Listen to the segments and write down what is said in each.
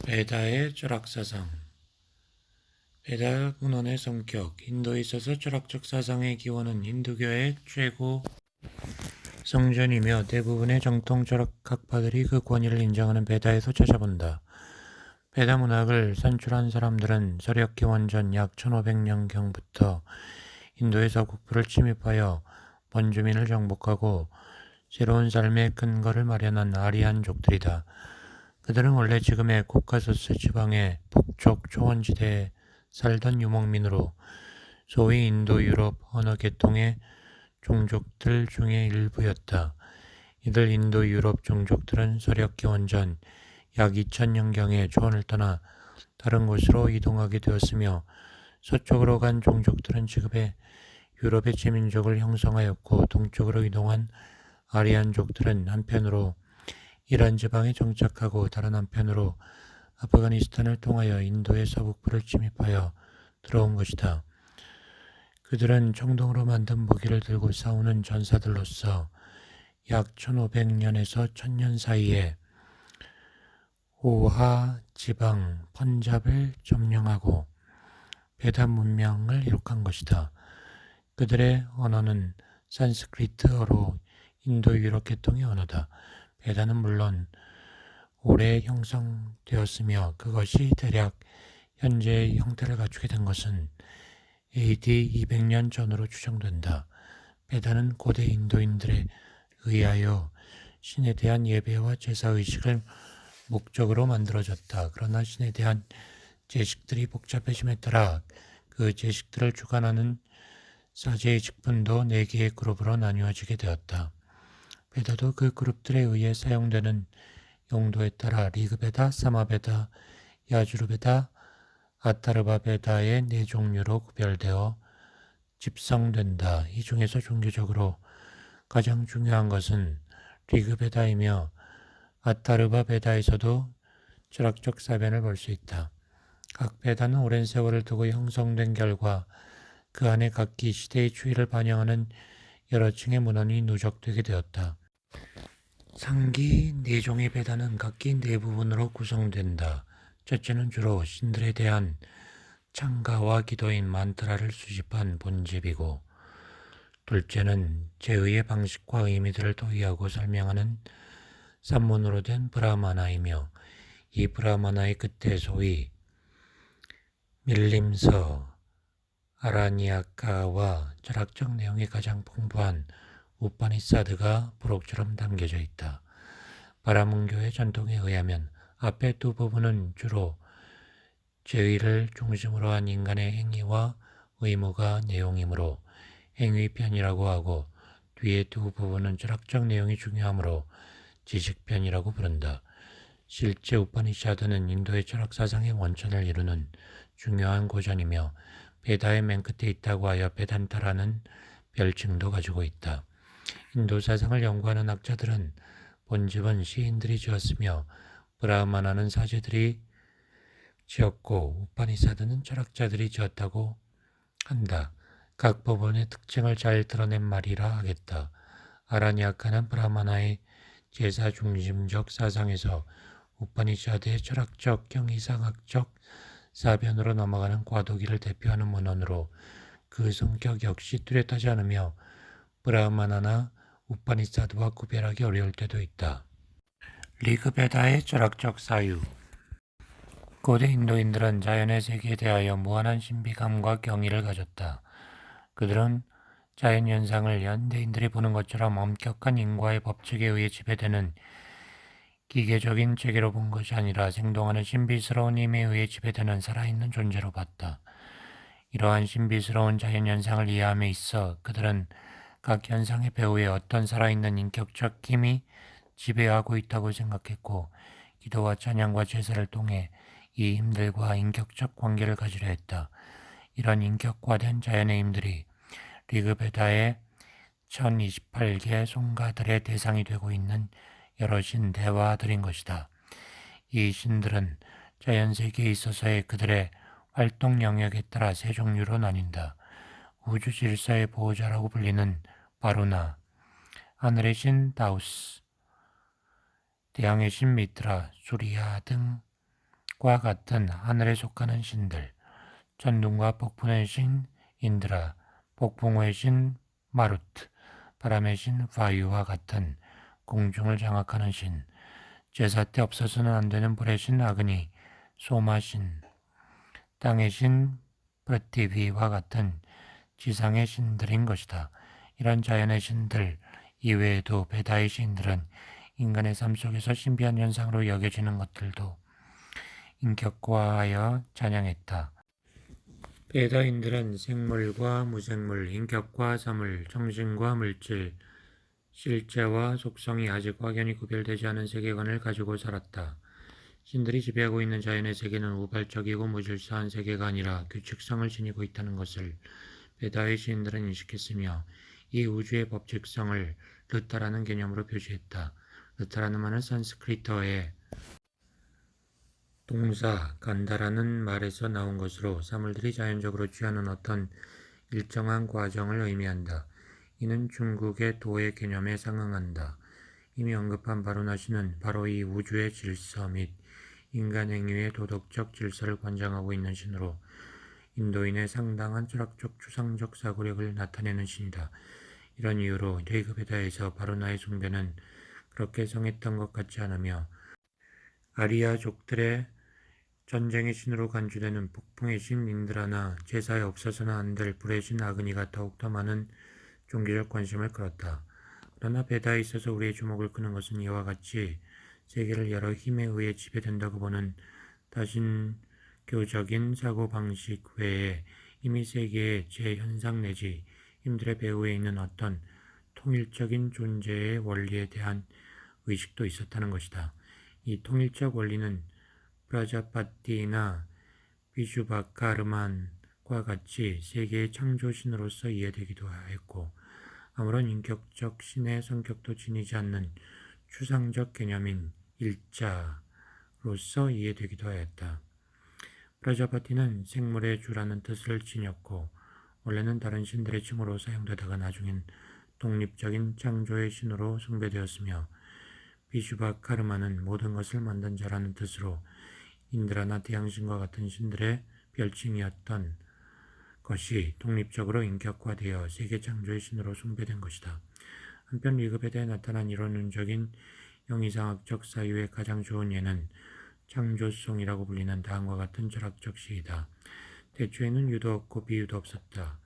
베다의 철학사상. 베다 근원의 성격. 인도에 있어서 철학적 사상의 기원은 힌두교의 최고 성전이며 대부분의 정통 철학학파들이 그 권위를 인정하는 베다에서 찾아본다. 베다 문학을 산출한 사람들은 서력 기원전 약 1500년경부터 인도의 서북부를 침입하여 원주민을 정복하고 새로운 삶의 근거를 마련한 아리안족들이다. 그들은 원래 지금의 코카소스 지방의 북쪽 초원지대에 살던 유목민으로 소위 인도 유럽 언어 계통의 종족들 중의 일부였다. 이들 인도 유럽 종족들은 서력 기원전 약 2000년경에 초원을 떠나 다른 곳으로 이동하게 되었으며 서쪽으로 간 종족들은 지금의 유럽의 지민족을 형성하였고 동쪽으로 이동한 아리안족들은 한편으로 이란 지방에 정착하고 다른 한편으로 아프가니스탄을 통하여 인도의 서북부를 침입하여 들어온 것이다. 그들은 청동으로 만든 무기를 들고 싸우는 전사들로서 약 1500년에서 1000년 사이에 오하 지방 펀잡을 점령하고 베다 문명을 이룩한 것이다. 그들의 언어는 산스크리트어로 인도 유럽 계통의 언어다. 베다는 물론 오래 형성되었으며 그것이 대략 현재의 형태를 갖추게 된 것은 AD 200년 전으로 추정된다. 베다는 고대 인도인들에 의하여 신에 대한 예배와 제사의식을 목적으로 만들어졌다. 그러나 신에 대한 제식들이 복잡해짐에 따라 그 제식들을 주관하는 사제의 직분도 4개의 그룹으로 나뉘어지게 되었다. 베다도 그 그룹들에 의해 사용되는 용도에 따라 리그베다, 사마베다, 야주르베다, 아타르바베다의 4종류로 구별되어 집성된다. 이 중에서 종교적으로 가장 중요한 것은 리그베다이며 아타르바베다에서도 철학적 사변을 볼 수 있다. 각 베다는 오랜 세월을 두고 형성된 결과 그 안에 각기 시대의 추이를 반영하는 여러 층의 문헌이 누적되게 되었다. 상기 4종의 베다는 각기 4부분으로 구성된다. 첫째는 주로 신들에 대한 창가와 기도인 만트라를 수집한 본집이고, 둘째는 제의의 방식과 의미들을 도의하고 설명하는 산문으로 된 브라마나이며, 이 브라마나의 끝에 소위 밀림서, 아라니아카와 철학적 내용이 가장 풍부한 우파니사드가 부록처럼 담겨져 있다. 바라문교의 전통에 의하면 앞에 2 부분은 주로 제의를 중심으로 한 인간의 행위와 의무가 내용이므로 행위편이라고 하고 뒤에 2 부분은 철학적 내용이 중요하므로 지식편이라고 부른다. 실제 우파니샤드는 인도의 철학 사상의 원천을 이루는 중요한 고전이며 베다의 맨 끝에 있다고 하여 베단타라는 별칭도 가지고 있다. 인도 사상을 연구하는 학자들은 본집은 시인들이 지었으며 브라마나는 사제들이 지었고 우파니사드는 철학자들이 지었다고 한다. 각 부분의 특징을 잘 드러낸 말이라 하겠다. 아라니아카는 브라마나의 제사 중심적 사상에서 우파니샤드의 철학적, 경이상학적 사변으로 넘어가는 과도기를 대표하는 문헌으로 그 성격 역시 뚜렷하지 않으며 브라마나나 우파니사드와 구별하기 어려울 때도 있다. 리그베다의 철학적 사유. 고대 인도인들은 자연의 세계에 대하여 무한한 신비감과 경의를 가졌다. 그들은 자연현상을 현대인들이 보는 것처럼 엄격한 인과의 법칙에 의해 지배되는 기계적인 체계로 본 것이 아니라 생동하는 신비스러운 힘에 의해 지배되는 살아있는 존재로 봤다. 이러한 신비스러운 자연현상을 이해함에 있어 그들은 각 현상의 배후에 어떤 살아있는 인격적 힘이 지배하고 있다고 생각했고 기도와 찬양과 제사를 통해 이 힘들과 인격적 관계를 가지려 했다. 이런 인격화된 자연의 힘들이 리그베다의 1028개 송가들의 대상이 되고 있는 여러 신대와들인 것이다. 이 신들은 자연세계에 있어서의 그들의 활동 영역에 따라 3종류로 나뉜다. 우주 질서의 보호자라고 불리는 바루나, 하늘의 신 다우스, 태양의 신 미트라, 수리아 등 같은 하늘에 속하는 신들, 전둥과 폭풍의 신 인드라, 폭풍의 신 마루트, 바람의 신 바유와 같은 공중을 장악하는 신, 제사 때 없어서는 안 되는 불의 신 아그니, 소마신, 땅의 신 프티비와 같은 지상의 신들인 것이다. 이런 자연의 신들 이외에도 베다의 신들은 인간의 삶 속에서 신비한 현상으로 여겨지는 것들도 인격화하여 찬양했다. 베다인들은 생물과 무생물, 인격과 사물, 정신과 물질, 실제와 속성이 아직 확연히 구별되지 않은 세계관을 가지고 살았다. 신들이 지배하고 있는 자연의 세계는 우발적이고 무질서한 세계가 아니라 규칙성을 지니고 있다는 것을 베다의 시인들은 인식했으며 이 우주의 법칙성을 르타라는 개념으로 표시했다. 르타라는 말은 산스크리트어의 동사 간다라는 말에서 나온 것으로 사물들이 자연적으로 취하는 어떤 일정한 과정을 의미한다. 이는 중국의 도의 개념에 상응한다. 이미 언급한 바루나시는 바로 이 우주의 질서 및 인간 행위의 도덕적 질서를 관장하고 있는 신으로 인도인의 상당한 철학적 추상적 사고력을 나타내는 신이다. 이런 이유로 리그베다에서 바루나의 숭배는 그렇게 성했던 것 같지 않으며 아리아족들의 전쟁의 신으로 간주되는 폭풍의 신 인드라나 제사에 없어서는 안 될 불의 신 아그니가 더욱더 많은 종교적 관심을 끌었다. 그러나 베다에 있어서 우리의 주목을 끄는 것은 이와 같이 세계를 여러 힘에 의해 지배된다고 보는 다신교적인 사고방식 외에 이미 세계의 제현상 내지 힘들의 배후에 있는 어떤 통일적인 존재의 원리에 대한 의식도 있었다는 것이다. 이 통일적 원리는 프라자파티나 비슈바카르만과 같이 세계의 창조신으로서 이해되기도 했고 아무런 인격적 신의 성격도 지니지 않는 추상적 개념인 일자로서 이해되기도 하였다. 프라자파티는 생물의 주라는 뜻을 지녔고 원래는 다른 신들의 칭호로 사용되다가 나중엔 독립적인 창조의 신으로 숭배되었으며 비슈바카르마는 모든 것을 만든 자라는 뜻으로 인드라나 태양신과 같은 신들의 별칭이었던 것이 독립적으로 인격화되어 세계 창조의 신으로 숭배된 것이다. 한편 리그베다에 나타난 이론론적인 영이상학적 사유의 가장 좋은 예는 창조송이라고 불리는 다음과 같은 철학적 시이다. 태초에는 유도 없고 비유도 없었다.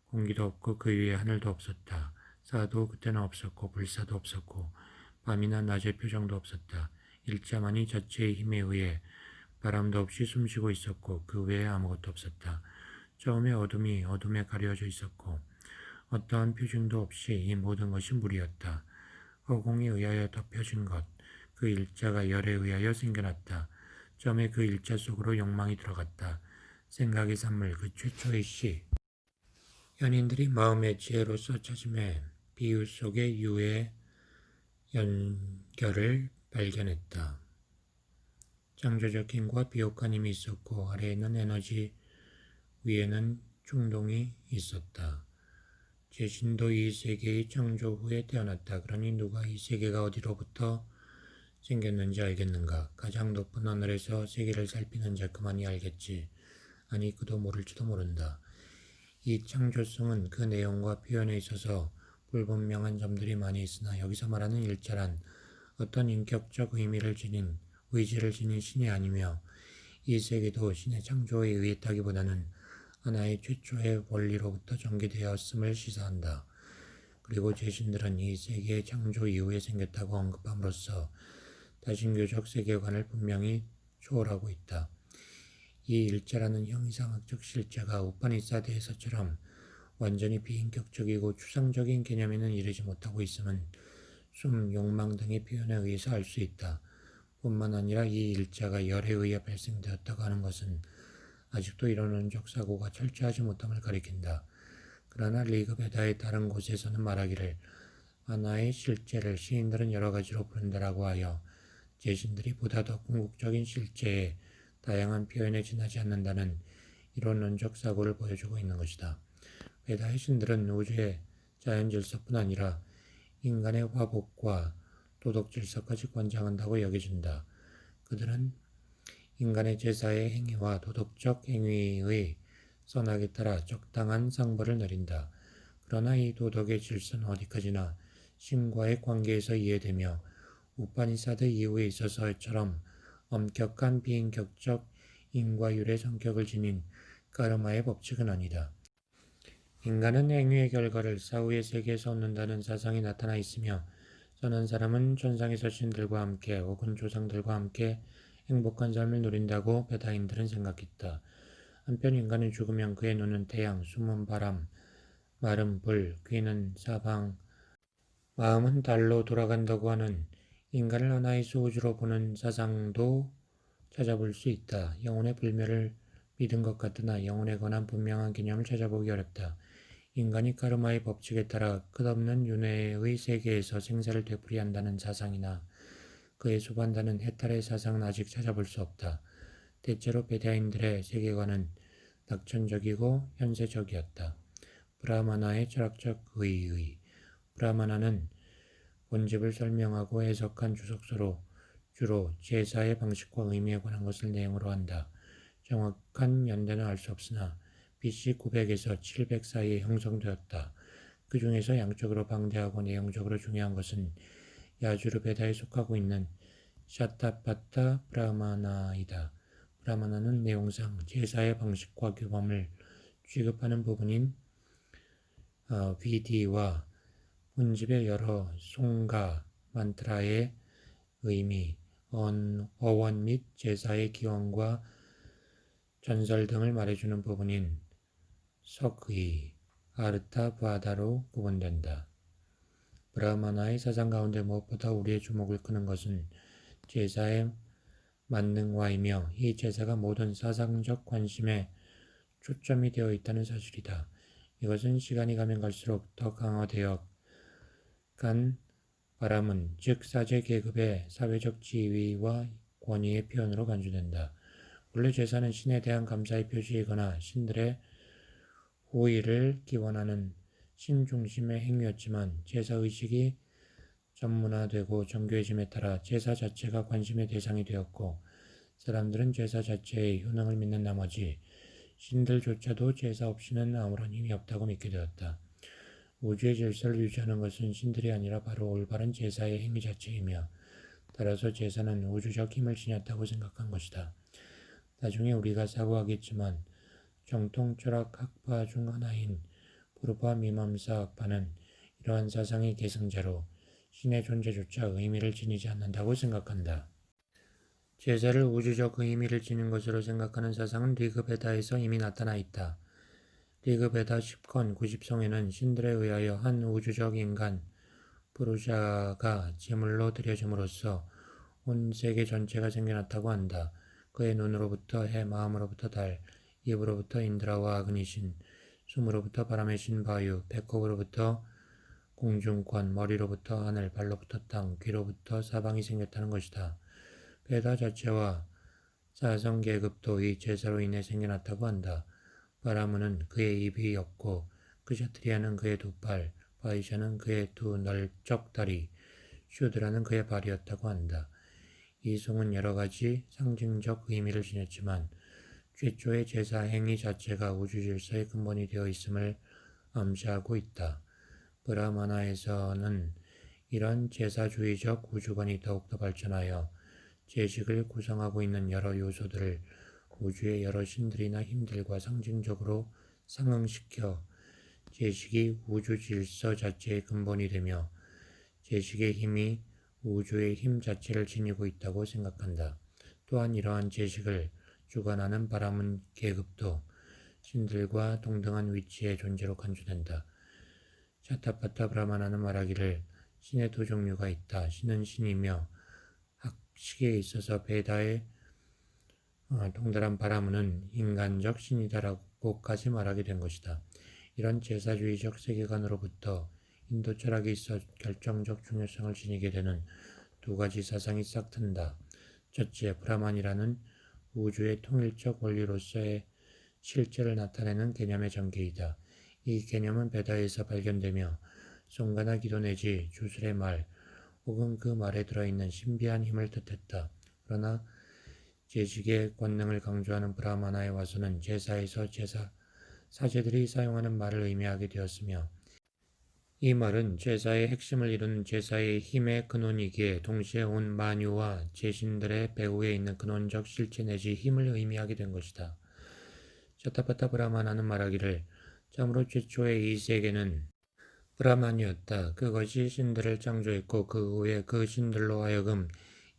공기도 없고 그 위에 하늘도 없었다. 사도 그때는 없었고 불사도 없었고 밤이나 낮의 표정도 없었다. 일자만이 자체의 힘에 의해 바람도 없이 숨쉬고 있었고 그 외에 아무것도 없었다. 처음에 어둠이 어둠에 가려져 있었고 어떠한 표징도 없이 이 모든 것이 물이었다. 허공에 의하여 덮여진 것, 그 일자가 열에 의하여 생겨났다. 처음에 그 일자 속으로 욕망이 들어갔다. 생각의 산물, 그 최초의 시. 연인들이 마음의 지혜로서 찾음에 비유 속의 유의 연결을 발견했다. 창조적 힘과 비옥한 힘이 있었고 아래에는 에너지, 위에는 충동이 있었다. 제신도 이 세계의 창조 후에 태어났다. 그러니 누가 이 세계가 어디로부터 생겼는지 알겠는가? 가장 높은 하늘에서 세계를 살피는 자 그만이 알겠지. 아니 그도 모를지도 모른다. 이 창조성은 그 내용과 표현에 있어서 불분명한 점들이 많이 있으나 여기서 말하는 일자란 어떤 인격적 의미를 지닌 의지를 지닌 신이 아니며 이 세계도 신의 창조에 의했다기보다는 하나의 최초의 원리로부터 전개되었음을 시사한다. 그리고 제신들은 이 세계의 창조 이후에 생겼다고 언급함으로써 다신교적 세계관을 분명히 초월하고 있다. 이 일자라는 형이상학적 실제가 우파니사드에서처럼 완전히 비인격적이고 추상적인 개념에는 이르지 못하고 있음은 숨, 욕망 등의 표현에 의해서 알 수 있다. 뿐만 아니라 이 일자가 열에 의해 발생되었다고 하는 것은 아직도 이론론적 사고가 철저하지 못함을 가리킨다. 그러나 리그베다의 다른 곳에서는 말하기를 하나의 실제를 시인들은 여러 가지로 부른다라고 하여 제신들이 보다 더 궁극적인 실제의 다양한 표현에 지나지 않는다는 이론론적 사고를 보여주고 있는 것이다. 베다의 신들은 우주의 자연질서뿐 아니라 인간의 화복과 도덕질서까지 관장한다고 여겨진다. 그들은 인간의 제사의 행위와 도덕적 행위의 선악에 따라 적당한 상벌을 내린다. 그러나 이 도덕의 질서는 어디까지나 신과의 관계에서 이해되며 우파니사드 이후에 있어서처럼 엄격한 비인격적 인과율의 성격을 지닌 까르마의 법칙은 아니다. 인간은 행위의 결과를 사후의 세계에서 얻는다는 사상이 나타나 있으며 선한 사람은 천상에서 신들과 함께 혹은 조상들과 함께 행복한 삶을 누린다고 베다인들은 생각했다. 한편 인간은 죽으면 그의 눈은 태양, 숨은 바람, 마른 불, 귀는 사방, 마음은 달로 돌아간다고 하는 인간을 하나의 소우주로 보는 사상도 찾아볼 수 있다. 영혼의 불멸을 믿은 것 같으나 영혼에 관한 분명한 개념을 찾아보기 어렵다. 인간이 카르마의 법칙에 따라 끝없는 윤회의 세계에서 생사를 되풀이한다는 사상이나 그에 수반되는 해탈의 사상은 아직 찾아볼 수 없다. 대체로 베다인들의 세계관은 낙천적이고 현세적이었다. 브라마나의 철학적 의의 브라마나는 본집을 설명하고 해석한 주석서로 주로 제사의 방식과 의미에 관한 것을 내용으로 한다. 정확한 연대는 알 수 없으나 BC 900에서 700 사이에 형성되었다. 그 중에서 양적으로 방대하고 내용적으로 중요한 것은 야주르베다에 속하고 있는 샤타파타 브라마나이다. 브라마나는 내용상 제사의 방식과 규범을 취급하는 부분인 위디와 본집의 여러 송가, 만트라의 의미, 어원 및 제사의 기원과 전설 등을 말해주는 부분인 석의, 아르타바다로 구분된다. 브라마나의 사상 가운데 무엇보다 우리의 주목을 끄는 것은 제사의 만능화이며 이 제사가 모든 사상적 관심에 초점이 되어 있다는 사실이다. 이것은 시간이 가면 갈수록 더 강화되어 간 바람은 즉 사제 계급의 사회적 지위와 권위의 표현으로 간주된다. 원래 제사는 신에 대한 감사의 표시이거나 신들의 호의를 기원하는 신중심의 행위였지만 제사의식이 전문화되고 정교해짐에 따라 제사 자체가 관심의 대상이 되었고 사람들은 제사 자체의 효능을 믿는 나머지 신들조차도 제사 없이는 아무런 힘이 없다고 믿게 되었다. 우주의 질서를 유지하는 것은 신들이 아니라 바로 올바른 제사의 행위 자체이며 따라서 제사는 우주적 힘을 지녔다고 생각한 것이다. 나중에 우리가 사고하겠지만 정통 철학 학파 중 하나인 푸르파 미맘사 학파는 이러한 사상의 계승자로 신의 존재조차 의미를 지니지 않는다고 생각한다. 제사를 우주적 의미를 지닌 것으로 생각하는 사상은 리그베다에서 이미 나타나 있다. 리그베다 10권 90성에는 신들에 의하여 한 우주적 인간 푸루샤가 제물로 드려짐으로써 온 세계 전체가 생겨났다고 한다. 그의 눈으로부터 해, 마음으로부터 달, 입으로부터 인드라와 아그니신, 숨으로부터 바람의 신 바유, 배꼽으로부터 공중권, 머리로부터 하늘, 발로부터 땅, 귀로부터 사방이 생겼다는 것이다. 베다 자체와 사성계급도 이 제사로 인해 생겨났다고 한다. 바라문은 그의 입이었고 그샤트리아는 그의 두 팔, 바이샤는 그의 두 넓적 다리, 슈드라는 그의 발이었다고 한다. 이 송은 여러 가지 상징적 의미를 지녔지만 최초의 제사 행위 자체가 우주 질서의 근본이 되어 있음을 암시하고 있다. 브라마나에서는 이런 제사주의적 우주관이 더욱더 발전하여 제식을 구성하고 있는 여러 요소들을 우주의 여러 신들이나 힘들과 상징적으로 상응시켜 제식이 우주 질서 자체의 근본이 되며 제식의 힘이 우주의 힘 자체를 지니고 있다고 생각한다. 또한 이러한 제식을 주관하는 바라문 계급도 신들과 동등한 위치의 존재로 간주된다. 샤타파타 브라마나는 말하기를 신의 두 종류가 있다. 신은 신이며 학식에 있어서 베다의 동달한 바라문은 인간적 신이다라고까지 말하게 된 것이다. 이런 제사주의적 세계관으로부터 인도 철학에 있어 결정적 중요성을 지니게 되는 두 가지 사상이 싹 튼다. 첫째, 브라만이라는 우주의 통일적 원리로서의 실제를 나타내는 개념의 전개이다. 이 개념은 베다에서 발견되며 송가나 기도 내지 주술의 말 혹은 그 말에 들어있는 신비한 힘을 뜻했다. 그러나 제식의 권능을 강조하는 브라마나에 와서는 제사에서 사제들이 사용하는 말을 의미하게 되었으며 이 말은 제사의 핵심을 이루는 제사의 힘의 근원이기에 동시에 온 만유와 제신들의 배후에 있는 근원적 실체 내지 힘을 의미하게 된 것이다. 차타파타 브라마나는 말하기를 참으로 최초의 이 세계는 브라만이었다. 그것이 신들을 창조했고 그 후에 그 신들로 하여금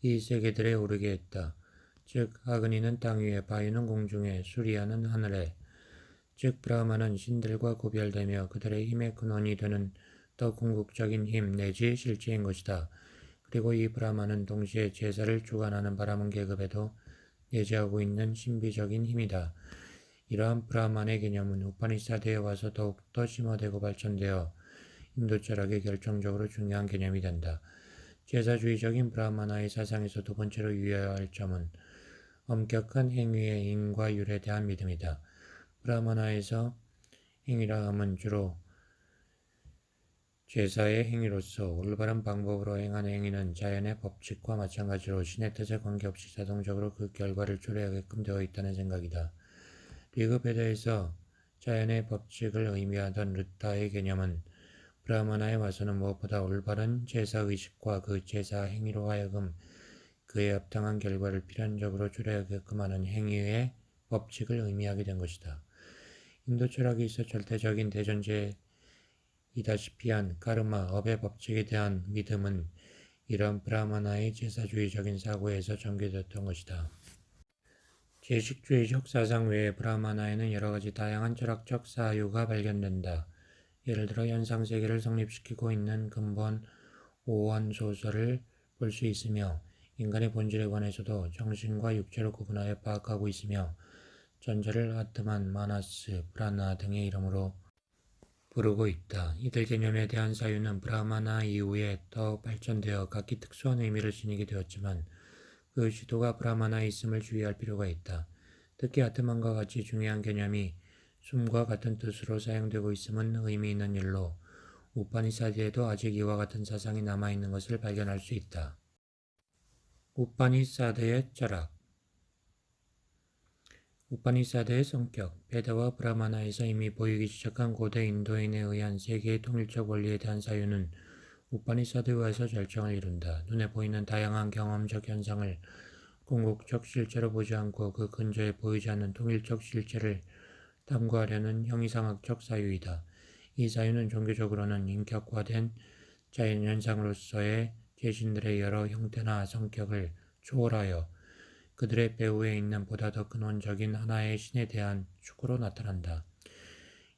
이 세계들에 오르게 했다. 즉 아그니는 땅 위에, 바유는 공중에, 수리아는 하늘에. 즉 브라만은 신들과 구별되며 그들의 힘의 근원이 되는 더 궁극적인 힘 내지 실체인 것이다. 그리고 이 브라만은 동시에 제사를 주관하는 바라문 계급에도 내재하고 있는 신비적인 힘이다. 이러한 브라만의 개념은 우파니사드에 와서 더욱더 심화되고 발전되어 인도 철학의 결정적으로 중요한 개념이 된다. 제사주의적인 브라마나의 사상에서 두 번째로 유의해야 할 점은 엄격한 행위의 인과 율에 대한 믿음이다. 브라마나에서 행위라 함은 주로 제사의 행위로서 올바른 방법으로 행한 행위는 자연의 법칙과 마찬가지로 신의 뜻에 관계없이 자동적으로 그 결과를 초래하게끔 되어 있다는 생각이다. 리그베다에서 자연의 법칙을 의미하던 르타의 개념은 브라마나에 와서는 무엇보다 올바른 제사의식과 그 제사 행위로 하여금 그에 합당한 결과를 필연적으로 초래하게끔 하는 행위의 법칙을 의미하게 된 것이다. 인도 철학에 있어 절대적인 대전제이다시피 한 카르마, 업의 법칙에 대한 믿음은 이런 브라마나의 제사주의적인 사고에서 전개되었던 것이다. 제식주의적 사상 외에 브라마나에는 여러 가지 다양한 철학적 사유가 발견된다. 예를 들어 현상세계를 성립시키고 있는 근본 오원 소설을 볼 수 있으며 인간의 본질에 관해서도 정신과 육체를 구분하여 파악하고 있으며 전자를 아트만, 마나스, 브라나 등의 이름으로 부르고 있다. 이들 개념에 대한 사유는 브라마나 이후에 더 발전되어 각기 특수한 의미를 지니게 되었지만 그 시도가 브라마나에 있음을 주의할 필요가 있다. 특히 아트만과 같이 중요한 개념이 숨과 같은 뜻으로 사용되고 있음은 의미 있는 일로 우파니사드에도 아직 이와 같은 사상이 남아있는 것을 발견할 수 있다. 우파니사드의 철학 우파니사드의 성격 베다와 브라마나에서 이미 보이기 시작한 고대 인도인에 의한 세계의 통일적 원리에 대한 사유는 우파니사드와에서 결정을 이룬다. 눈에 보이는 다양한 경험적 현상을 궁극적 실체로 보지 않고 그 근저에 보이지 않는 통일적 실체를 탐구하려는 형이상학적 사유이다. 이 사유는 종교적으로는 인격화된 자연현상으로서의 제신들의 여러 형태나 성격을 초월하여 그들의 배후에 있는 보다 더 근원적인 하나의 신에 대한 축으로 나타난다.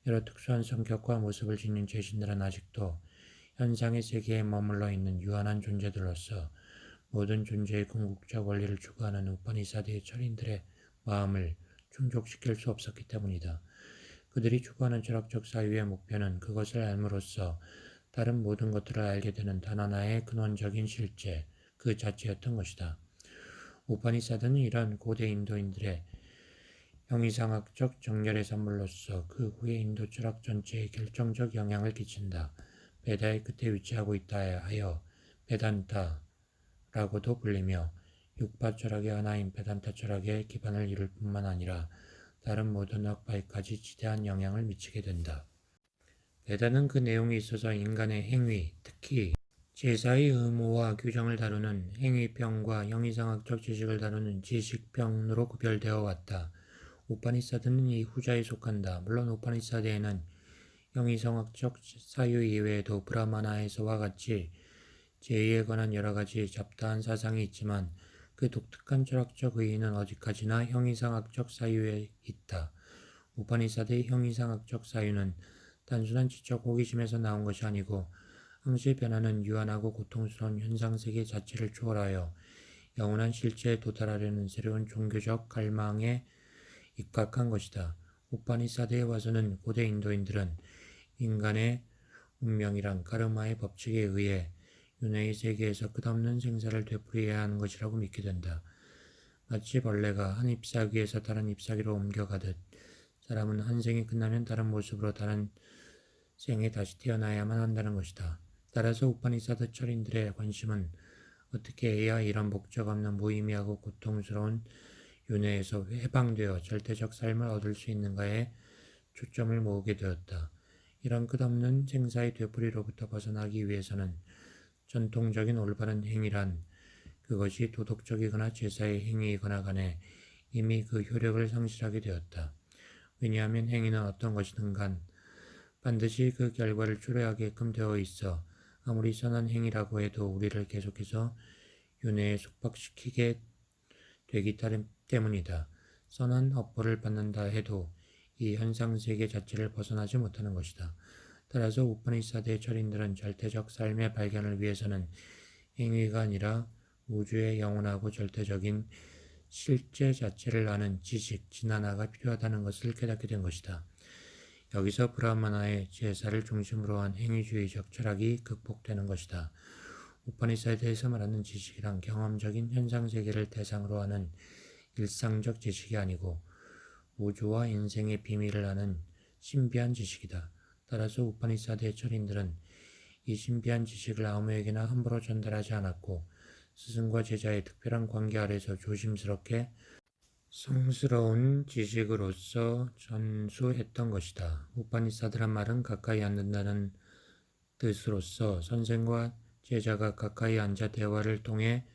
여러 특수한 성격과 모습을 지닌 제신들은 아직도 현상의 세계에 머물러 있는 유한한 존재들로서 모든 존재의 궁극적 원리를 추구하는 우파니사드의 철인들의 마음을 충족시킬 수 없었기 때문이다. 그들이 추구하는 철학적 사유의 목표는 그것을 알므로써 다른 모든 것들을 알게 되는 단 하나의 근원적인 실제, 그 자체였던 것이다. 우파니사드는 이러한 고대 인도인들의 형이상학적 정렬의 산물로서 그 후의 인도 철학 전체에 결정적 영향을 끼친다. 베다의 끝에 위치하고 있다 하여 베단타라고도 불리며 육파 철학의 하나인 베단타 철학의 기반을 이룰 뿐만 아니라 다른 모든 학파에까지 지대한 영향을 미치게 된다. 베다는 그 내용에 있어서 인간의 행위, 특히 제사의 의무와 규정을 다루는 행위평과 형이상학적 지식을 다루는 지식평으로 구별되어 왔다. 우파니사드는 이 후자에 속한다. 물론 우파니사드에는 형이상학적 사유 이외에도 브라마나에서와 같이 제의에 관한 여러 가지 잡다한 사상이 있지만 그 독특한 철학적 의의는 어디까지나 형이상학적 사유에 있다. 우파니사드의 형이상학적 사유는 단순한 지적 호기심에서 나온 것이 아니고 항시 변하는 유한하고 고통스러운 현상세계 자체를 초월하여 영원한 실체에 도달하려는 새로운 종교적 갈망에 입각한 것이다. 우파니사드에 와서는 고대 인도인들은 인간의 운명이란 카르마의 법칙에 의해 윤회의 세계에서 끝없는 생사를 되풀이해야 하는 것이라고 믿게 된다. 마치 벌레가 한 잎사귀에서 다른 잎사귀로 옮겨가듯 사람은 한 생이 끝나면 다른 모습으로 다른 생에 다시 태어나야만 한다는 것이다. 따라서 우파니사드 철인들의 관심은 어떻게 해야 이런 목적 없는 무의미하고 고통스러운 윤회에서 해방되어 절대적 삶을 얻을 수 있는가에 초점을 모으게 되었다. 이런 끝없는 생사의 되풀이로부터 벗어나기 위해서는 전통적인 올바른 행위란 그것이 도덕적이거나 제사의 행위이거나 간에 이미 그 효력을 상실하게 되었다. 왜냐하면 행위는 어떤 것이든 간 반드시 그 결과를 초래하게끔 되어 있어 아무리 선한 행위라고 해도 우리를 계속해서 윤회에 속박시키게 되기 때문이다. 선한 업보를 받는다 해도 이 현상세계 자체를 벗어나지 못하는 것이다. 따라서 우파니사드의 철인들은 절대적 삶의 발견을 위해서는 행위가 아니라 우주의 영원하고 절대적인 실제 자체를 아는 지식, 진화가 필요하다는 것을 깨닫게 된 것이다. 여기서 브라마나의 제사를 중심으로 한 행위주의적 철학이 극복되는 것이다. 우파니사드에서 말하는 지식이란 경험적인 현상세계를 대상으로 하는 일상적 지식이 아니고 우주와 인생의 비밀을 아는 신비한 지식이다. 따라서 우파니사드의 철인들은 이 신비한 지식을 아무에게나 함부로 전달하지 않았고 스승과 제자의 특별한 관계 아래서 조심스럽게 성스러운 지식으로서 전수했던 것이다. 우파니사드란 말은 가까이 앉는다는 뜻으로서 선생과 제자가 가까이 앉아 대화를 통해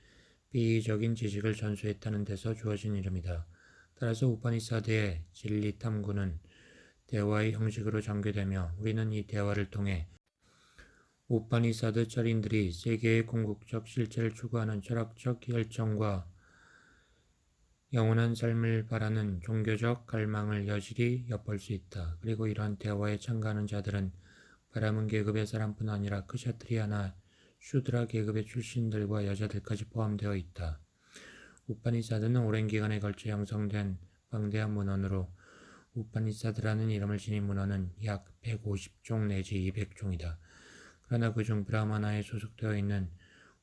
비이적인 지식을 전수했다는 데서 주어진 이름이다. 따라서 우파니사드의 진리 탐구는 대화의 형식으로 전개되며 우리는 이 대화를 통해 우파니사드 철인들이 세계의 궁극적 실체를 추구하는 철학적 열정과 영원한 삶을 바라는 종교적 갈망을 여실히 엿볼 수 있다. 그리고 이러한 대화에 참가하는 자들은 바라문 계급의 사람뿐 아니라 크샤트리아나 슈드라 계급의 출신들과 여자들까지 포함되어 있다. 우파니사드는 오랜 기간에 걸쳐 형성된 방대한 문헌으로 우파니사드라는 이름을 지닌 문헌은 약 150종 내지 200종이다. 그러나 그중 브라마나에 소속되어 있는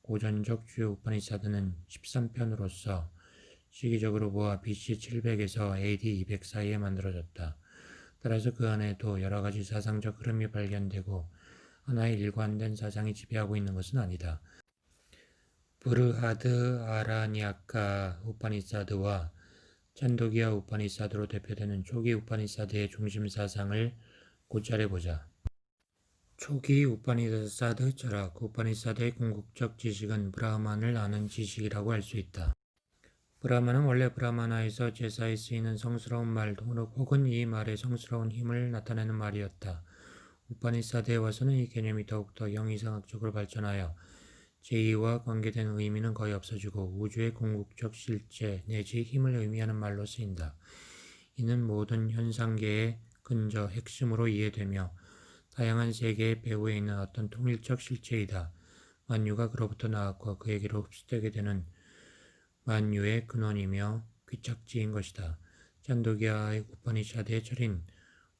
고전적 주요 우파니사드는 13편으로서 시기적으로 보아 BC 700에서 AD 200 사이에 만들어졌다. 따라서 그 안에도 여러 가지 사상적 흐름이 발견되고 하나의 일관된 사상이 지배하고 있는 것은 아니다. 브르하드 아라냐카 우파니사드와 찬도기아 우파니사드로 대표되는 초기 우파니사드의 중심 사상을 고찰해보자. 초기 우파니사드 철학, 우파니사드의 궁극적 지식은 브라만을 아는 지식이라고 할 수 있다. 브라만은 원래 브라마나에서 제사에 쓰이는 성스러운 말 혹은 이 말의 성스러운 힘을 나타내는 말이었다. 우파니사드에 와서는 이 개념이 더욱더 영이상학적으로 발전하여 제2와 관계된 의미는 거의 없어지고 우주의 궁극적 실체 내지 힘을 의미하는 말로 쓰인다. 이는 모든 현상계의 근저 핵심으로 이해되며 다양한 세계의 배후에 있는 어떤 통일적 실체이다. 만유가 그로부터 나왔고 그에게로 흡수되게 되는 만유의 근원이며 귀착지인 것이다. 찬도기아의 우파니샤드의 철인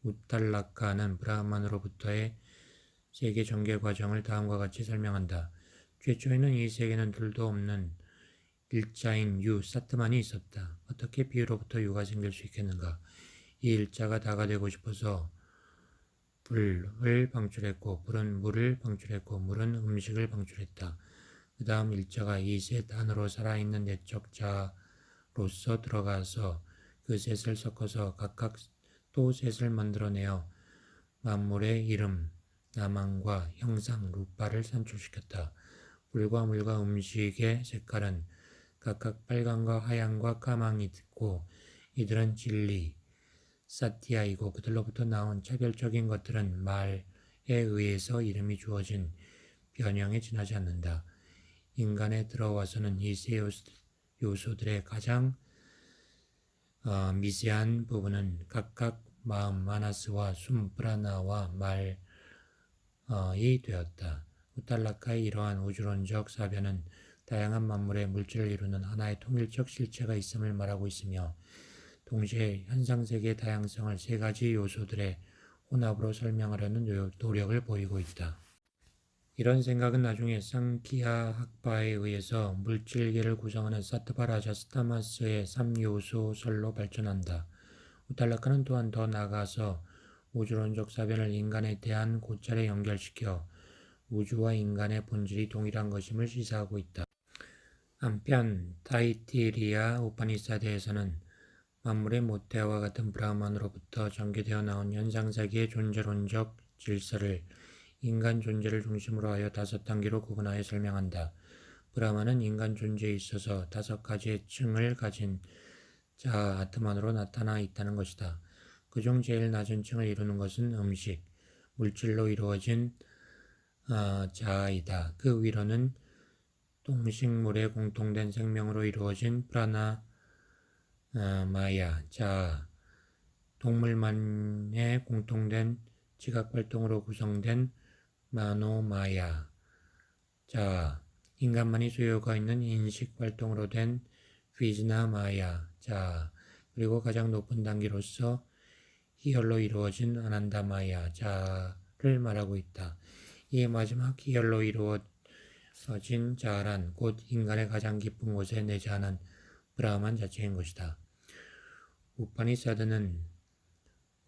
우탈라카는 브라만으로부터의 세계 전개 과정을 다음과 같이 설명한다. 최초에는 이 세계는 둘도 없는 일자인 유, 사트만이 있었다. 어떻게 비유로부터 유가 생길 수 있겠는가? 이 일자가 다가 되고 싶어서 불을 방출했고 불은 물을 방출했고 물은 음식을 방출했다. 그 다음 일자가 이 셋 안으로 살아있는 내적 자로서 들어가서 그 셋을 섞어서 각각 또 셋을 만들어내어 만물의 이름, 나망과 형상, 루파를 산출시켰다. 불과 물과 음식의 색깔은 각각 빨강과 하얀과 까망이 있고 이들은 진리, 사티아이고 그들로부터 나온 차별적인 것들은 말에 의해서 이름이 주어진 변형에 지나지 않는다. 인간에 들어와서는 이 세 요소들의 가장 미세한 부분은 각각 마음, 마나스와 숨, 프라나와 말이 되었다. 우탈라카의 이러한 우주론적 사변은 다양한 만물의 물질을 이루는 하나의 통일적 실체가 있음을 말하고 있으며 동시에 현상세계의 다양성을 세 가지 요소들의 혼합으로 설명하려는 노력을 보이고 있다. 이런 생각은 나중에 상키아 학파에 의해서 물질계를 구성하는 사트바 라자스타마스의 3요소설로 발전한다. 우탈라카는 또한 더 나아가서 우주론적 사변을 인간에 대한 고찰에 연결시켜 우주와 인간의 본질이 동일한 것임을 시사하고 있다. 한편 타이티리아 우파니사드에서는 만물의 모태와 같은 브라만으로부터 전개되어 나온 현상세계의 존재론적 질서를 인간 존재를 중심으로 하여 5단계로 구분하여 설명한다. 브라만은 인간 존재에 있어서 5가지의 층을 가진 자아 아트만으로 나타나 있다는 것이다. 그중 제일 낮은 층을 이루는 것은 음식, 물질로 이루어진 자아이다. 그 위로는 동식물의 공통된 생명으로 이루어진 프라나 마야, 자아, 동물만의 공통된 지각활동으로 구성된 마노마야, 자아, 인간만이 소유가 있는 인식활동으로 된 비즈나마야, 자아, 그리고 가장 높은 단계로서 희열로 이루어진 아난다마야, 자아를 말하고 있다. 이 마지막 희열로 이루어진 자아란 곧 인간의 가장 깊은 곳에 내재하는 브라만 자체인 것이다. 우파니사드는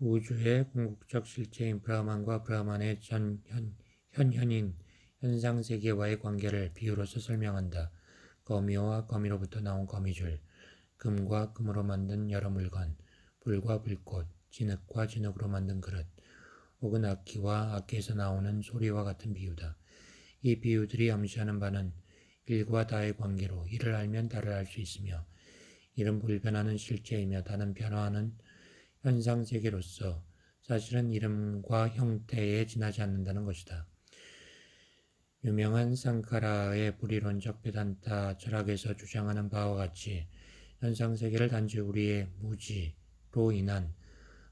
우주의 궁극적 실체인 브라만과 브라만의 현현인 현상세계와의 관계를 비유로서 설명한다. 거미와 거미로부터 나온 거미줄, 금과 금으로 만든 여러 물건, 불과 불꽃, 진흙과 진흙으로 만든 그릇, 혹은 악기와 악기에서 나오는 소리와 같은 비유다. 이 비유들이 암시하는 바는 일과 다의 관계로 이를 알면 다를 알 수 있으며 이는 불변하는 실체이며 다는 변화하는 현상세계로서 사실은 이름과 형태에 지나지 않는다는 것이다. 유명한 상카라의 불이론적 베단타 철학에서 주장하는 바와 같이 현상세계를 단지 우리의 무지로 인한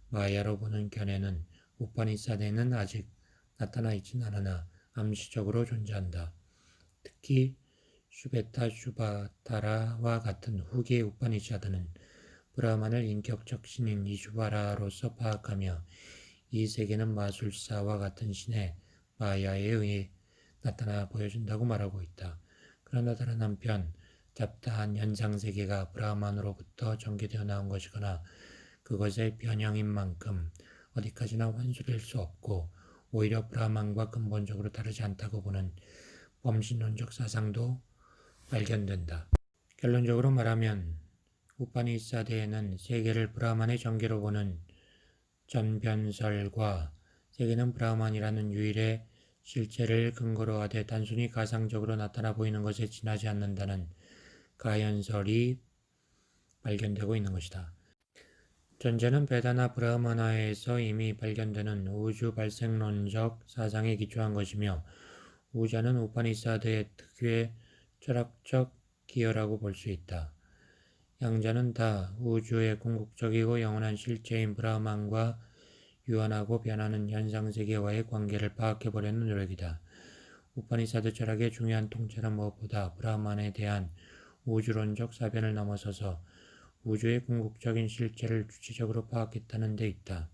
마야로 보는 견해는 우파니사드에는 아직 나타나 있진 않으나 암시적으로 존재한다. 특히 슈베타 슈바타라와 같은 후기의 우파니샤드는 브라만을 인격적 신인 이슈바라로서 파악하며 이 세계는 마술사와 같은 신의 마야에 의해 나타나 보여준다고 말하고 있다. 그러나 다른 한편 잡다한 현상세계가 브라만으로부터 전개되어 나온 것이거나 그것의 변형인 만큼 어디까지나 환수될 수 없고 오히려 브라만과 근본적으로 다르지 않다고 보는 범신론적 사상도 발견된다. 결론적으로 말하면 우파니사드에는 세계를 브라만의 전개로 보는 전변설과 세계는 브라만이라는 유일의 실체를 근거로 하되 단순히 가상적으로 나타나 보이는 것에 지나지 않는다는 가연설이 발견되고 있는 것이다. 전제는 베다나 브라마나에서 이미 발견되는 우주 발생론적 사상에 기초한 것이며 우자는 우파니사드의 특유의 철학적 기여라고 볼 수 있다. 양자는 다 우주의 궁극적이고 영원한 실체인 브라만과 유한하고 변하는 현상세계와의 관계를 파악해보려는 노력이다. 우파니사드 철학의 중요한 통찰은 무엇보다 브라만에 대한 우주론적 사변을 넘어서서 우주의 궁극적인 실체를 주체적으로 파악했다는 데 있다.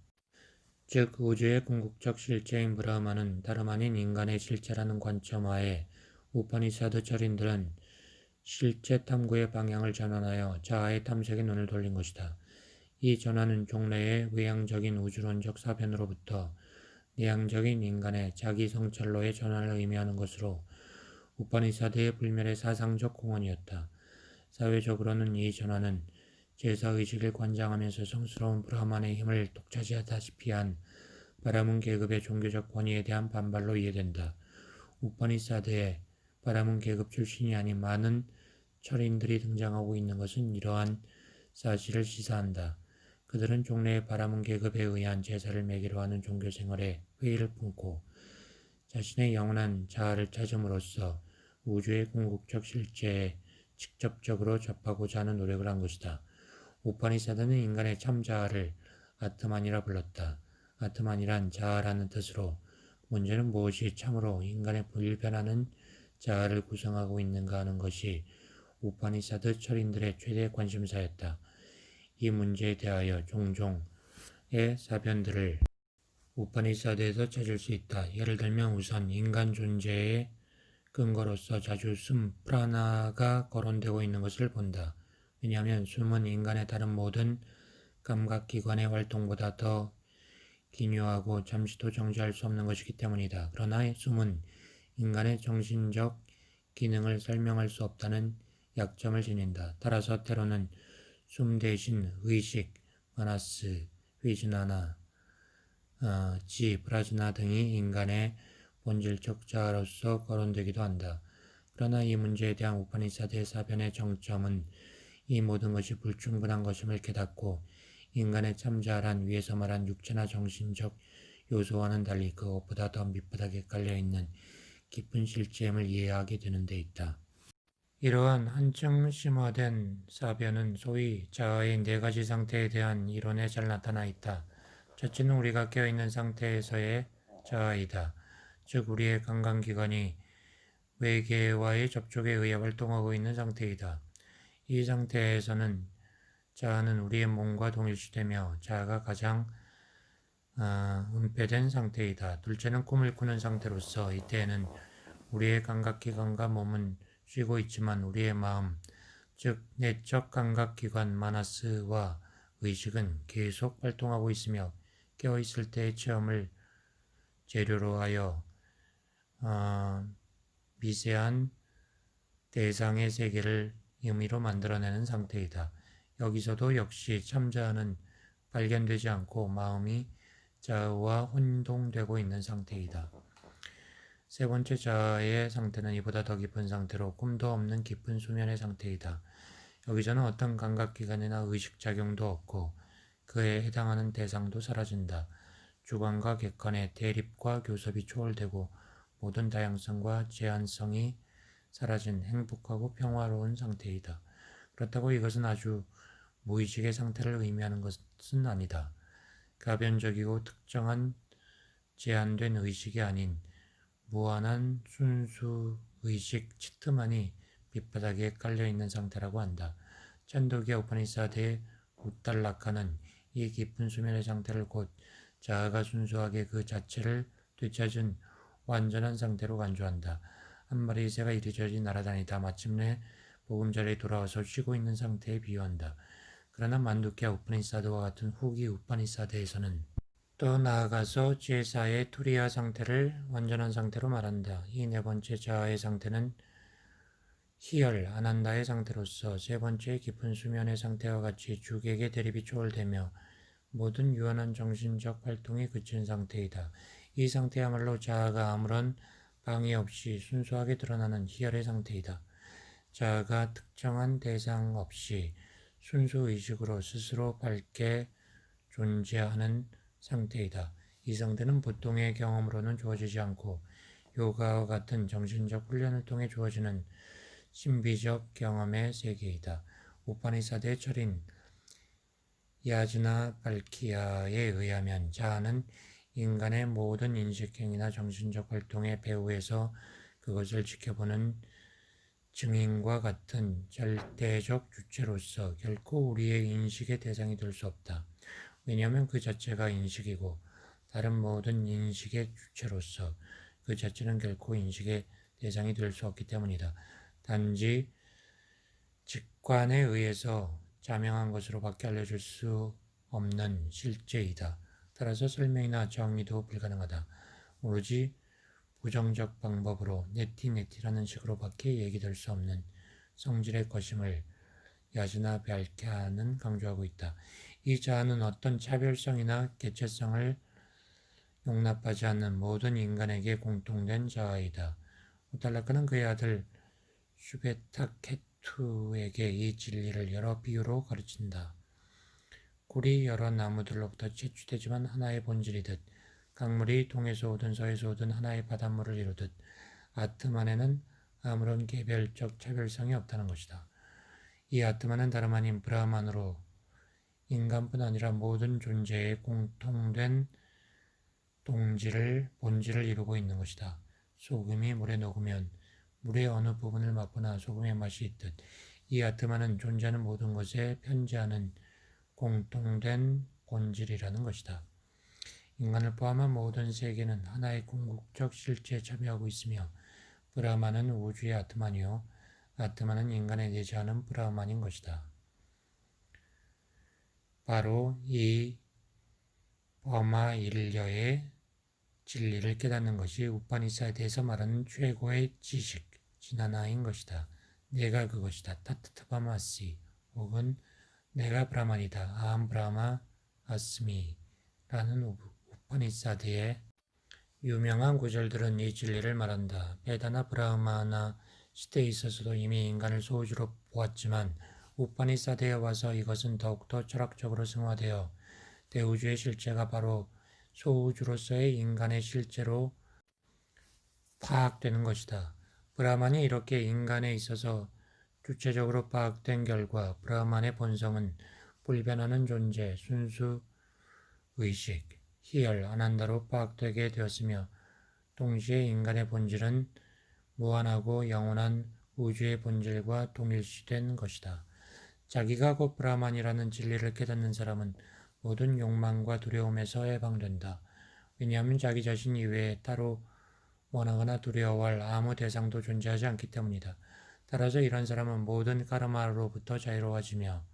즉 우주의 궁극적 실체인 브라만은 다름 아닌 인간의 실체라는 관점하에 우파니사드 철인들은 실체 탐구의 방향을 전환하여 자아의 탐색에 눈을 돌린 것이다. 이 전환은 종래의 외향적인 우주론적 사변으로부터 내향적인 인간의 자기 성찰로의 전환을 의미하는 것으로 우파니사드의 불멸의 사상적 공헌이었다. 사회적으로는 이 전환은 제사의식을 관장하면서 성스러운 브라만의 힘을 독차지하다시피 한 바라문 계급의 종교적 권위에 대한 반발로 이해된다. 우파니사드에 바라문 계급 출신이 아닌 많은 철인들이 등장하고 있는 것은 이러한 사실을 시사한다. 그들은 종래의 바라문 계급에 의한 제사를 매개로 하는 종교 생활에 회의를 품고 자신의 영원한 자아를 찾음으로써 우주의 궁극적 실체에 직접적으로 접하고자 하는 노력을 한 것이다. 우파니사드는 인간의 참 자아를 아트만이라 불렀다. 아트만이란 자아라는 뜻으로 문제는 무엇이 참으로 인간의 불변하는 자아를 구성하고 있는가 하는 것이 우파니사드 철인들의 최대 관심사였다. 이 문제에 대하여 종종의 사변들을 우파니사드에서 찾을 수 있다. 예를 들면 우선 인간 존재의 근거로서 자주 숨, 프라나가 거론되고 있는 것을 본다. 왜냐하면 숨은 인간의 다른 모든 감각기관의 활동보다 더 기묘하고 잠시도 정지할 수 없는 것이기 때문이다. 그러나 숨은 인간의 정신적 기능을 설명할 수 없다는 약점을 지닌다. 따라서 때로는 숨 대신 의식, 마나스, 위즈나나, 지, 프라즈나 등이 인간의 본질적 자아로서 거론되기도 한다. 그러나 이 문제에 대한 우파니사드의 사변의 정점은 이 모든 것이 불충분한 것임을 깨닫고 인간의 참자아란 위에서 말한 육체나 정신적 요소와는 달리 그것보다 더 밑바닥에 깔려있는 깊은 실제임을 이해하게 되는 데 있다. 이러한 한층 심화된 사변은 소위 자아의 네 가지 상태에 대한 이론에 잘 나타나 있다. 첫째는 우리가 깨어있는 상태에서의 자아이다. 즉 우리의 감각기관이 외계와의 접촉에 의해 활동하고 있는 상태이다. 이 상태에서는 자아는 우리의 몸과 동일시되며 자아가 가장 은폐된 상태이다. 둘째는 꿈을 꾸는 상태로서 이때에는 우리의 감각기관과 몸은 쉬고 있지만 우리의 마음, 즉 내적 감각기관 마나스와 의식은 계속 활동하고 있으며 깨어있을 때의 체험을 재료로 하여 미세한 대상의 세계를 임의로 만들어내는 상태이다. 여기서도 역시 참자아는 발견되지 않고 마음이 자아와 혼동되고 있는 상태이다. 세 번째 자아의 상태는 이보다 더 깊은 상태로 꿈도 없는 깊은 수면의 상태이다. 여기서는 어떤 감각기관이나 의식작용도 없고 그에 해당하는 대상도 사라진다. 주관과 객관의 대립과 교섭이 초월되고 모든 다양성과 제한성이 사라진 행복하고 평화로운 상태이다. 그렇다고 이것은 아주 무의식의 상태를 의미하는 것은 아니다. 가변적이고 특정한 제한된 의식이 아닌 무한한 순수 의식 치트만이 밑바닥에 깔려있는 상태라고 한다. 찬도기와 우파니사드의 우탈라카는 이 깊은 수면의 상태를 곧 자아가 순수하게 그 자체를 되찾은 완전한 상태로 간주한다. 한 마리의 새가 이리저리 날아다니다 마침내 보금자리에 돌아와서 쉬고 있는 상태에 비유한다. 그러나 만두키와 우파니사드와 같은 후기 우파니사드에서는 또 나아가서 제4의 투리아 상태를 완전한 상태로 말한다. 이 네 번째 자아의 상태는 희열, 아난다의 상태로서 세 번째 깊은 수면의 상태와 같이 주객의 대립이 초월되며 모든 유한한 정신적 활동이 그친 상태이다. 이 상태야말로 자아가 아무런 방해 없이 순수하게 드러나는 희열의 상태이다. 자아가 특정한 대상 없이 순수 의식으로 스스로 밝게 존재하는 상태이다. 이 상태는 보통의 경험으로는 주어지지 않고 요가와 같은 정신적 훈련을 통해 주어지는 신비적 경험의 세계이다. 우파니사드의 철인 야즈나 발키아에 의하면 자아는 인간의 모든 인식행위나 정신적 활동의 배후에서 그것을 지켜보는 증인과 같은 절대적 주체로서 결코 우리의 인식의 대상이 될 수 없다. 왜냐하면 그 자체가 인식이고 다른 모든 인식의 주체로서 그 자체는 결코 인식의 대상이 될 수 없기 때문이다. 단지 직관에 의해서 자명한 것으로 밖에 알려줄 수 없는 실제이다. 따라서 설명이나 정의도 불가능하다. 오로지 부정적 방법으로 네티네티라는 식으로 밖에 얘기될 수 없는 성질의 것임을 야즈나 발캬는 강조하고 있다. 이 자아는 어떤 차별성이나 개체성을 용납하지 않는 모든 인간에게 공통된 자아이다. 우탈라카는 그의 아들 슈베타케투에게 이 진리를 여러 비유로 가르친다. 꿀이 여러 나무들로부터 채취되지만 하나의 본질이듯 강물이 동에서 오든 서에서 오든 하나의 바닷물을 이루듯 아트만에는 아무런 개별적 차별성이 없다는 것이다. 이 아트만은 다름 아닌 브라만으로 인간뿐 아니라 모든 존재의 공통된 본질을 이루고 있는 것이다. 소금이 물에 녹으면 물의 어느 부분을 맛보나 소금의 맛이 있듯 이 아트만은 존재하는 모든 것에 편지하는 공통된 본질이라는 것이다. 인간을 포함한 모든 세계는 하나의 궁극적 실체에 참여하고 있으며 브라만은 우주의 아트만이요 아트만은 인간에 내재하는 브라만인 것이다. 바로 이 버마일려의 진리를 깨닫는 것이 우파니사드에서 말하는 최고의 지식, 지나나인 것이다. 내가 그것이다. 타트타바마시 혹은 내가 브라만이다. 아함 브라마 아스미 라는 우파니사드의 유명한 구절들은 이 진리를 말한다. 베다나 브라마나 시대에 있어서도 이미 인간을 소우주로 보았지만 우파니사드에 와서 이것은 더욱더 철학적으로 승화되어 대우주의 실체가 바로 소우주로서의 인간의 실제로 파악되는 것이다. 브라만이 이렇게 인간에 있어서 주체적으로 파악된 결과 브라만의 본성은 불변하는 존재, 순수 의식, 희열, 아난다로 파악되게 되었으며 동시에 인간의 본질은 무한하고 영원한 우주의 본질과 동일시된 것이다. 자기가 곧 브라만이라는 진리를 깨닫는 사람은 모든 욕망과 두려움에서 해방된다. 왜냐하면 자기 자신 이외에 따로 원하거나 두려워할 아무 대상도 존재하지 않기 때문이다. 따라서 이런 사람은 모든 카르마로부터 자유로워지며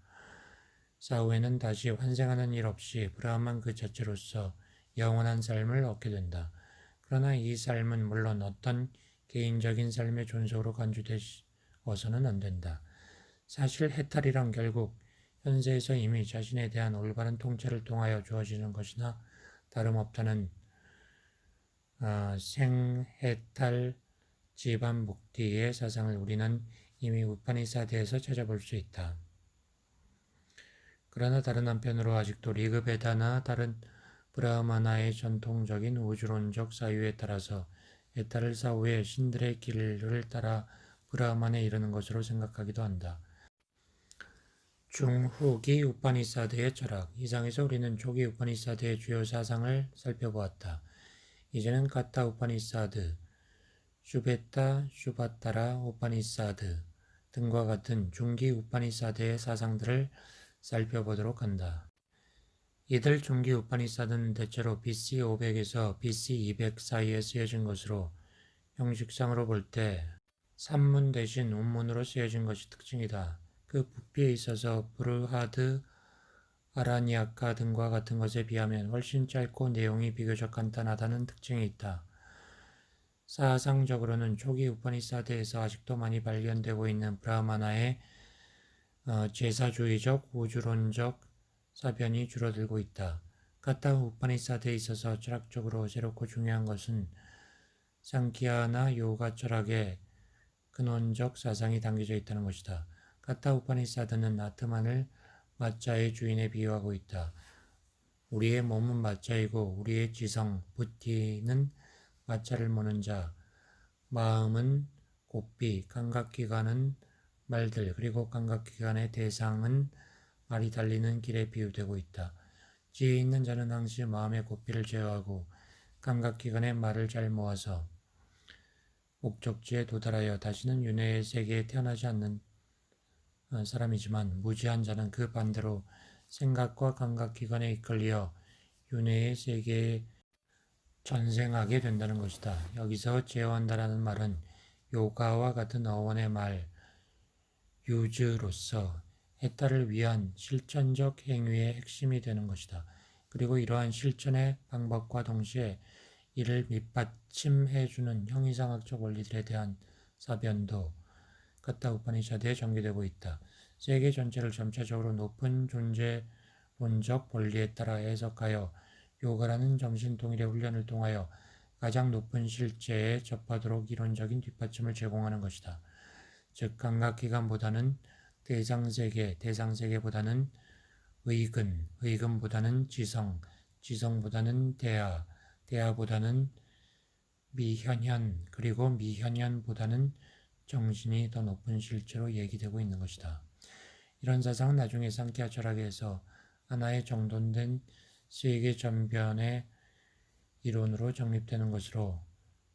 사후에는 다시 환생하는 일 없이 브라만 그 자체로서 영원한 삶을 얻게 된다. 그러나 이 삶은 물론 어떤 개인적인 삶의 존속으로 간주되어서는 안 된다. 사실 해탈이란 결국 현세에서 이미 자신에 대한 올바른 통찰을 통하여 주어지는 것이나 다름없다는 생해탈 지반 묵디의 사상을 우리는 이미 우파니사드에서 찾아볼 수 있다. 그러나 다른 한편으로 아직도 리그베다나 다른 브라마나의 전통적인 우주론적 사유에 따라서 해탈을 사후에 신들의 길을 따라 브라만에 이르는 것으로 생각하기도 한다. 중후기 우파니사드의 철학. 이상에서 우리는 초기 우파니사드의 주요 사상을 살펴보았다. 이제는 가타 우파니사드, 슈베타 슈바타라 우파니사드 등과 같은 중기 우파니사드의 사상들을 살펴보도록 한다. 이들 중기 우파니사드는 대체로 BC 500에서 BC 200 사이에 쓰여진 것으로 형식상으로 볼 때 산문 대신 운문으로 쓰여진 것이 특징이다. 그 부피에 있어서 브르하드, 아라니아카 등과 같은 것에 비하면 훨씬 짧고 내용이 비교적 간단하다는 특징이 있다. 사상적으로는 초기 우파니사드에서 아직도 많이 발견되고 있는 브라마나의 제사주의적 우주론적 사변이 줄어들고 있다. 가타 우파니사드에 있어서 철학적으로 새롭고 중요한 것은 상키아나 요가 철학의 근원적 사상이 담겨져 있다는 것이다. 가타 우파니사드는 아트만을 마자의 주인에 비유하고 있다. 우리의 몸은 마자이고 우리의 지성, 부티는 마자를 모는 자, 마음은 고삐, 감각기관은 말들, 그리고 감각기관의 대상은 말이 달리는 길에 비유되고 있다. 지혜 있는 자는 항시 마음의 고삐를 제어하고 감각기관의 말을 잘 모아서 목적지에 도달하여 다시는 윤회의 세계에 태어나지 않는 사람이지만 무지한 자는 그 반대로 생각과 감각기관에 이끌려 윤회의 세계에 전생하게 된다는 것이다. 여기서 제어한다라는 말은 요가와 같은 어원의 말 유즈로서 해탈을 위한 실천적 행위의 핵심이 되는 것이다. 그리고 이러한 실천의 방법과 동시에 이를 밑받침해주는 형이상학적 원리들에 대한 사변도 가타 우파니샤드에 전개되고 있다. 세계 전체를 점차적으로 높은 존재론적 원리에 따라 해석하여 요가라는 정신통일의 훈련을 통하여 가장 높은 실제에 접하도록 이론적인 뒷받침을 제공하는 것이다. 즉 감각기관보다는 대상세계, 대상세계보다는 의근, 의근보다는 지성, 지성보다는 대하, 대하보다는 미현현, 그리고 미현현보다는 정신이 더 높은 실체로 얘기되고 있는 것이다. 이런 사상은 나중에 상키아 철학에서 하나의 정돈된 세계 전변의 이론으로 정립되는 것으로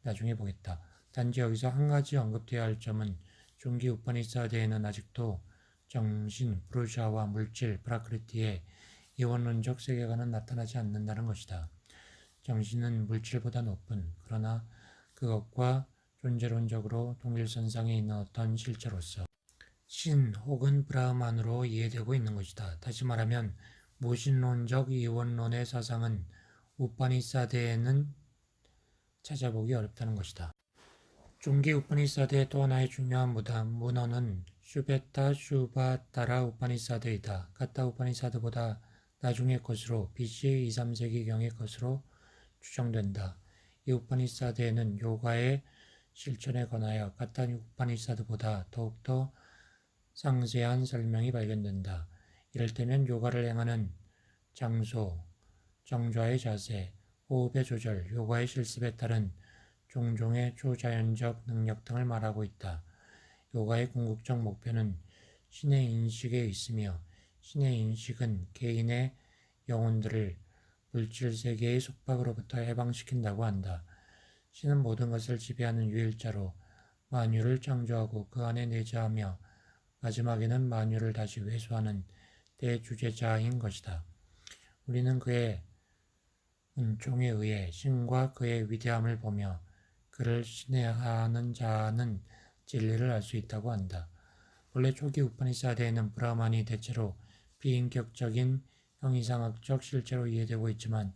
나중에 보겠다. 단지 여기서 한 가지 언급되어야 할 점은 중기 우파니사드에는 아직도 정신, 브루샤와 물질, 프라크리티의 이원론적 세계관은 나타나지 않는다는 것이다. 정신은 물질보다 높은, 그러나 그것과 존재론적으로 동일선상에 있는 어떤 실체로서 신 혹은 브라만으로 이해되고 있는 것이다. 다시 말하면 무신론적 이원론의 사상은 우파니사드에는 찾아보기 어렵다는 것이다. 중기 우파니사드의 또 하나의 중요한 문헌은 슈베타 슈바타라 우파니사드이다. 가타 우파니사드보다 나중의 것으로 BC 2, 3세기경의 것으로 추정된다. 이 우파니사드에는 요가의 실천에 관하여 가타 우파니사드보다 더욱더 상세한 설명이 발견된다. 이럴 때면 요가를 행하는 장소, 정좌의 자세, 호흡의 조절, 요가의 실습에 따른 종종의 초자연적 능력 등을 말하고 있다. 요가의 궁극적 목표는 신의 인식에 있으며 신의 인식은 개인의 영혼들을 물질 세계의 속박으로부터 해방시킨다고 한다. 신은 모든 것을 지배하는 유일자로 만유를 창조하고 그 안에 내재하며 마지막에는 만유를 다시 회수하는 대주제자인 것이다. 우리는 그의 은총에 의해 신과 그의 위대함을 보며 그를 신뢰하는 자는 진리를 알 수 있다고 한다. 본래 초기 우파니사드에는 브라만이 대체로 비인격적인 형이상학적 실체로 이해되고 있지만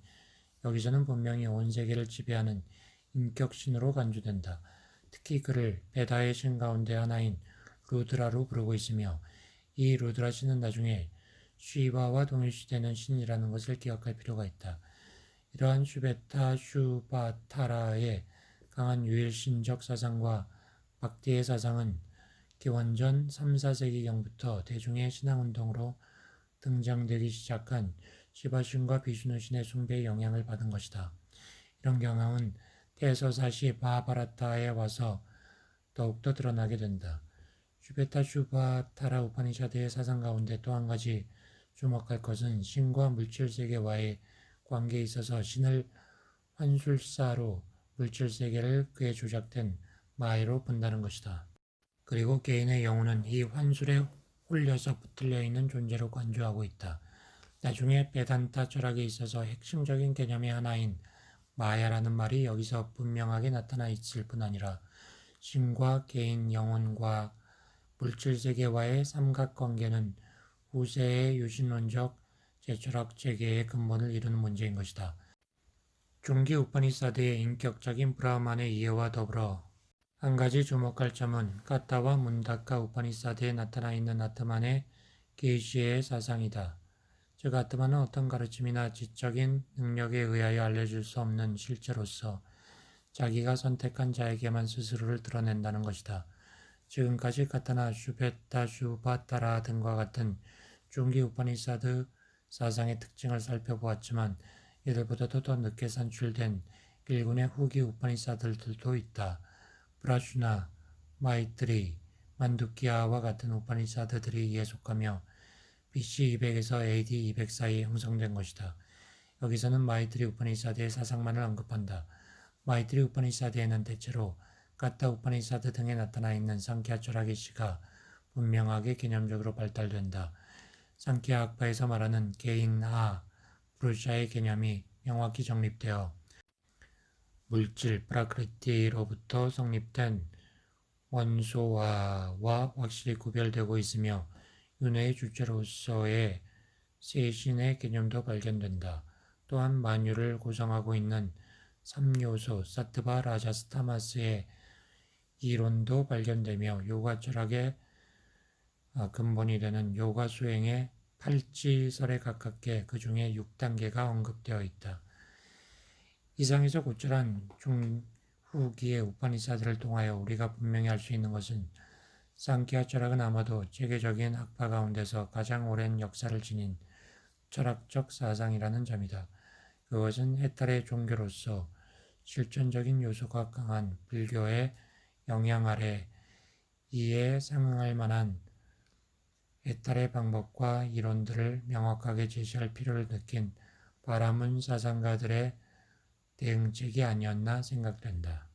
여기서는 분명히 온 세계를 지배하는 인격신으로 간주된다. 특히 그를 베다의 신 가운데 하나인 루드라로 부르고 있으며 이 루드라 신은 나중에 쉬바와 동일시되는 신이라는 것을 기억할 필요가 있다. 이러한 슈베타 슈바타라의 강한 유일신적 사상과 박디의 사상은 기원전 3, 4세기경부터 대중의 신앙운동으로 등장되기 시작한 시바신과 비슈누 신의 숭배에 영향을 받은 것이다. 이런 경향은 대서사시 마하바라타에 와서 더욱더 드러나게 된다. 슈베타 슈바타라 우파니샤드의 사상 가운데 또 한 가지 주목할 것은 신과 물질세계와의 관계에 있어서 신을 환술사로 물질세계를 그의 조작된 마야로 본다는 것이다. 그리고 개인의 영혼은 이 환술에 홀려서 붙들려 있는 존재로 간주하고 있다. 나중에 베단타 철학에 있어서 핵심적인 개념의 하나인 마야라는 말이 여기서 분명하게 나타나 있을 뿐 아니라 신과 개인 영혼과 물질세계와의 삼각관계는 후세의 유신론적 제철학 체계의 근본을 이루는 문제인 것이다. 중기 우파니사드의 인격적인 브라만의 이해와 더불어 한 가지 주목할 점은 가타와 문다카 우파니사드에 나타나 있는 아트만의 계시의 사상이다. 즉 아트만은 어떤 가르침이나 지적인 능력에 의하여 알려줄 수 없는 실체로서 자기가 선택한 자에게만 스스로를 드러낸다는 것이다. 지금까지 가타나 슈베타 슈바타라 등과 같은 중기 우파니사드 사상의 특징을 살펴보았지만 이들보다도 더 늦게 산출된 일군의 후기 우파니사드들도 있다. 브라슈나, 마이트리, 만두키아와 같은 우파니사드들이 이에 속하며 BC 200에서 AD 200 사이에 형성된 것이다. 여기서는 마이트리 우파니사드의 사상만을 언급한다. 마이트리 우파니사드에는 대체로 가타 우파니사드 등에 나타나 있는 상키아 철학의 시가 분명하게 개념적으로 발달된다. 상키아 학파에서 말하는 개인 브루샤의 개념이 명확히 정립되어 물질 프라크리티로부터 성립된 원소화와 확실히 구별되고 있으며 윤회의 주체로서의 세신의 개념도 발견된다. 또한 만유를 구성하고 있는 3요소 사트바 라자스타마스의 이론도 발견되며 요가 철학의 근본이 되는 요가 수행의 8지설에 가깝게 그 중에 6단계가 언급되어 있다. 이상에서 고철한 중후기의 우파니사드를 통하여 우리가 분명히 알 수 있는 것은 상키아 철학은 아마도 체계적인 학파 가운데서 가장 오랜 역사를 지닌 철학적 사상이라는 점이다. 그것은 해탈의 종교로서 실존적인 요소가 강한 불교의 영향 아래 이에 상응할 만한 해탈의 방법과 이론들을 명확하게 제시할 필요를 느낀 바라문 사상가들의 대응책이 아니었나 생각된다.